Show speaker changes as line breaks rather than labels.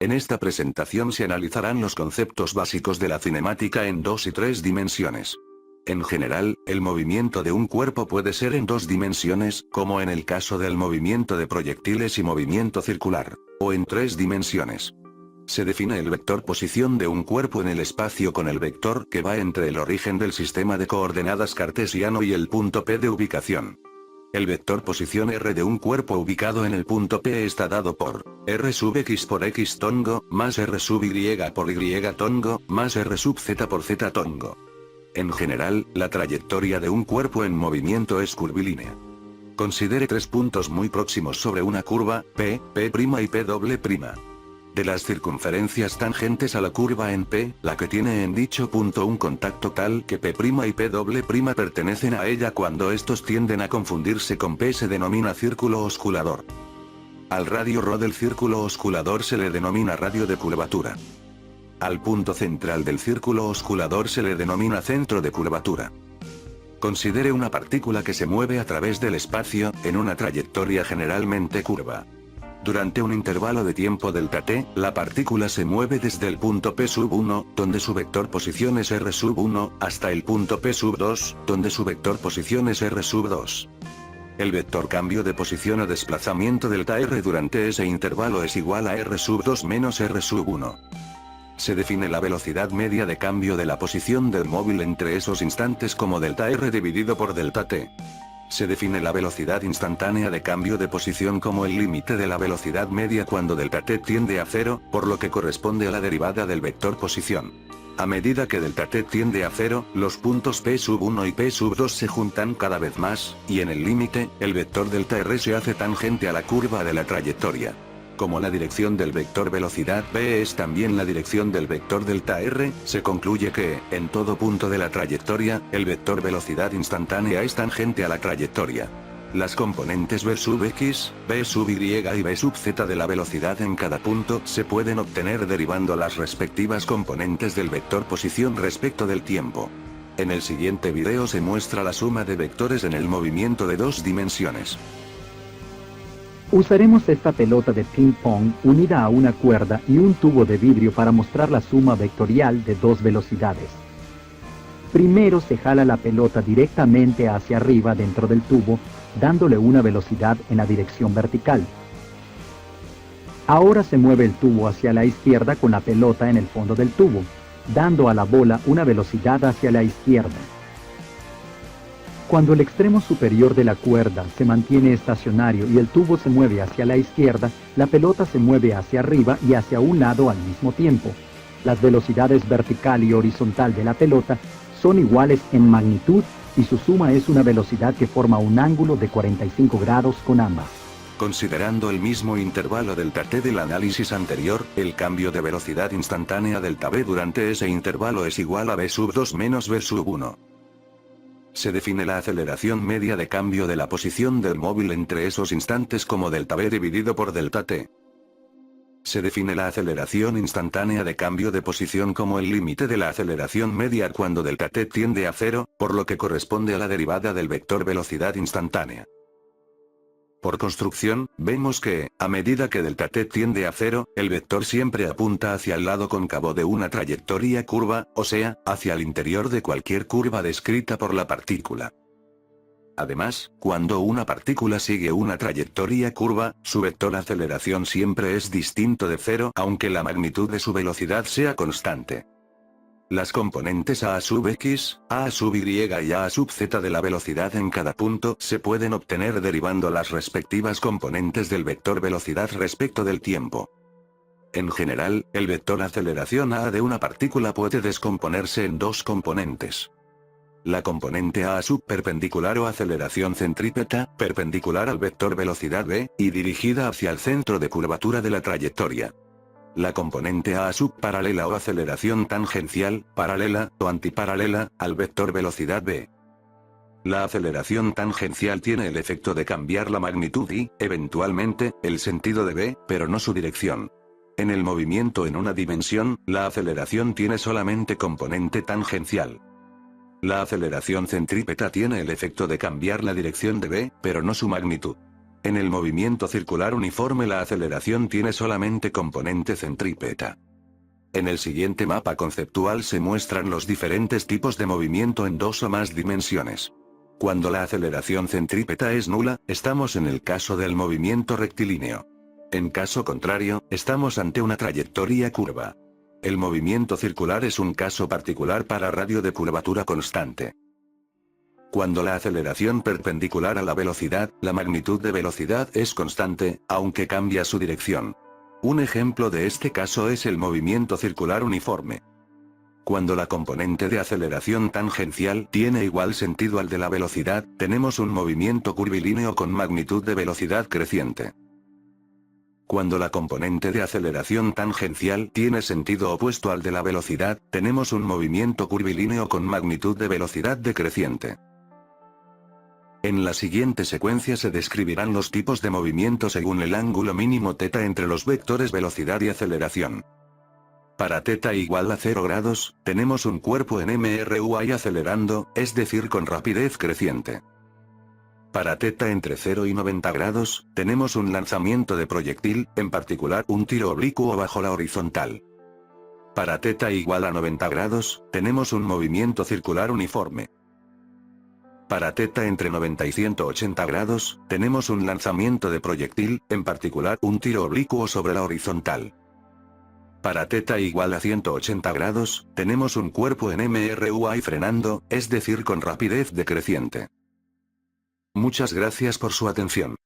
En esta presentación se analizarán los conceptos básicos de la cinemática en 2 y 3 dimensiones. En general, el movimiento de un cuerpo puede ser en 2 dimensiones, como en el caso del movimiento de proyectiles y movimiento circular, o en 3 dimensiones. Se define el vector posición de un cuerpo en el espacio con el vector que va entre el origen del sistema de coordenadas cartesiano y el punto P de ubicación. El vector posición R de un cuerpo ubicado en el punto P está dado por R sub x por x tongo, más R sub y por y tongo, más R sub z por z tongo. En general, la trayectoria de un cuerpo en movimiento es curvilínea. Considere 3 puntos muy próximos sobre una curva, P, P' y P'. De las circunferencias tangentes a la curva en P, la que tiene en dicho punto un contacto tal que P' y P' pertenecen a ella cuando estos tienden a confundirse con P se denomina círculo osculador. Al radio ρ del círculo osculador se le denomina radio de curvatura. Al punto central del círculo osculador se le denomina centro de curvatura. Considere una partícula que se mueve a través del espacio, en una trayectoria generalmente curva. Durante un intervalo de tiempo delta t, la partícula se mueve desde el punto P1, donde su vector posición es R1, hasta el punto P2, donde su vector posición es R2. El vector cambio de posición o desplazamiento delta R durante ese intervalo es igual a R2 menos R1. Se define la velocidad media de cambio de la posición del móvil entre esos instantes como delta R dividido por delta t. Se define la velocidad instantánea de cambio de posición como el límite de la velocidad media cuando delta t tiende a 0, por lo que corresponde a la derivada del vector posición. A medida que delta t tiende a 0, los puntos P1 y P2 se juntan cada vez más, y en el límite, el vector delta R se hace tangente a la curva de la trayectoria. Como la dirección del vector velocidad v es también la dirección del vector delta R, se concluye que, en todo punto de la trayectoria, el vector velocidad instantánea es tangente a la trayectoria. Las componentes v sub x, v sub y v sub z de la velocidad en cada punto se pueden obtener derivando las respectivas componentes del vector posición respecto del tiempo. En el siguiente video se muestra la suma de vectores en el movimiento de 2 dimensiones.
Usaremos esta pelota de ping pong unida a una cuerda y un tubo de vidrio para mostrar la suma vectorial de 2 velocidades. Primero se jala la pelota directamente hacia arriba dentro del tubo, dándole una velocidad en la dirección vertical. Ahora se mueve el tubo hacia la izquierda con la pelota en el fondo del tubo, dando a la bola una velocidad hacia la izquierda. Cuando el extremo superior de la cuerda se mantiene estacionario y el tubo se mueve hacia la izquierda, la pelota se mueve hacia arriba y hacia un lado al mismo tiempo. Las velocidades vertical y horizontal de la pelota son iguales en magnitud y su suma es una velocidad que forma un ángulo de 45 grados con ambas.
Considerando el mismo intervalo delta t del análisis anterior, el cambio de velocidad instantánea delta v durante ese intervalo es igual a v sub 2 menos v sub 1. Se define la aceleración media de cambio de la posición del móvil entre esos instantes como delta v dividido por delta t. Se define la aceleración instantánea de cambio de posición como el límite de la aceleración media cuando delta t tiende a 0, por lo que corresponde a la derivada del vector velocidad instantánea. Por construcción, vemos que, a medida que delta t tiende a 0, el vector siempre apunta hacia el lado cóncavo de una trayectoria curva, o sea, hacia el interior de cualquier curva descrita por la partícula. Además, cuando una partícula sigue una trayectoria curva, su vector aceleración siempre es distinto de 0 aunque la magnitud de su velocidad sea constante. Las componentes a sub x, a sub y y a sub z de la velocidad en cada punto se pueden obtener derivando las respectivas componentes del vector velocidad respecto del tiempo. En general, el vector aceleración a de una partícula puede descomponerse en 2 componentes. La componente a sub perpendicular o aceleración centrípeta, perpendicular al vector velocidad v, y dirigida hacia el centro de curvatura de la trayectoria. La componente a sub paralela o aceleración tangencial, paralela, o antiparalela, al vector velocidad v. La aceleración tangencial tiene el efecto de cambiar la magnitud y, eventualmente, el sentido de v, pero no su dirección. En el movimiento en una dimensión, la aceleración tiene solamente componente tangencial. La aceleración centrípeta tiene el efecto de cambiar la dirección de v, pero no su magnitud. En el movimiento circular uniforme la aceleración tiene solamente componente centrípeta. En el siguiente mapa conceptual se muestran los diferentes tipos de movimiento en dos o más dimensiones. Cuando la aceleración centrípeta es nula, estamos en el caso del movimiento rectilíneo. En caso contrario, estamos ante una trayectoria curva. El movimiento circular es un caso particular para radio de curvatura constante. Cuando la aceleración perpendicular a la velocidad, la magnitud de velocidad es constante, aunque cambia su dirección. Un ejemplo de este caso es el movimiento circular uniforme. Cuando la componente de aceleración tangencial tiene igual sentido al de la velocidad, tenemos un movimiento curvilíneo con magnitud de velocidad creciente. Cuando la componente de aceleración tangencial tiene sentido opuesto al de la velocidad, tenemos un movimiento curvilíneo con magnitud de velocidad decreciente. En la siguiente secuencia se describirán los tipos de movimiento según el ángulo mínimo θ entre los vectores velocidad y aceleración. Para θ igual a 0 grados, tenemos un cuerpo en MRUI acelerando, es decir con rapidez creciente. Para θ entre 0 y 90 grados, tenemos un lanzamiento de proyectil, en particular un tiro oblicuo bajo la horizontal. Para θ igual a 90 grados, tenemos un movimiento circular uniforme. Para θ entre 90 y 180 grados, tenemos un lanzamiento de proyectil, en particular un tiro oblicuo sobre la horizontal. Para θ igual a 180 grados, tenemos un cuerpo en MRUI frenando, es decir con rapidez decreciente. Muchas gracias por su atención.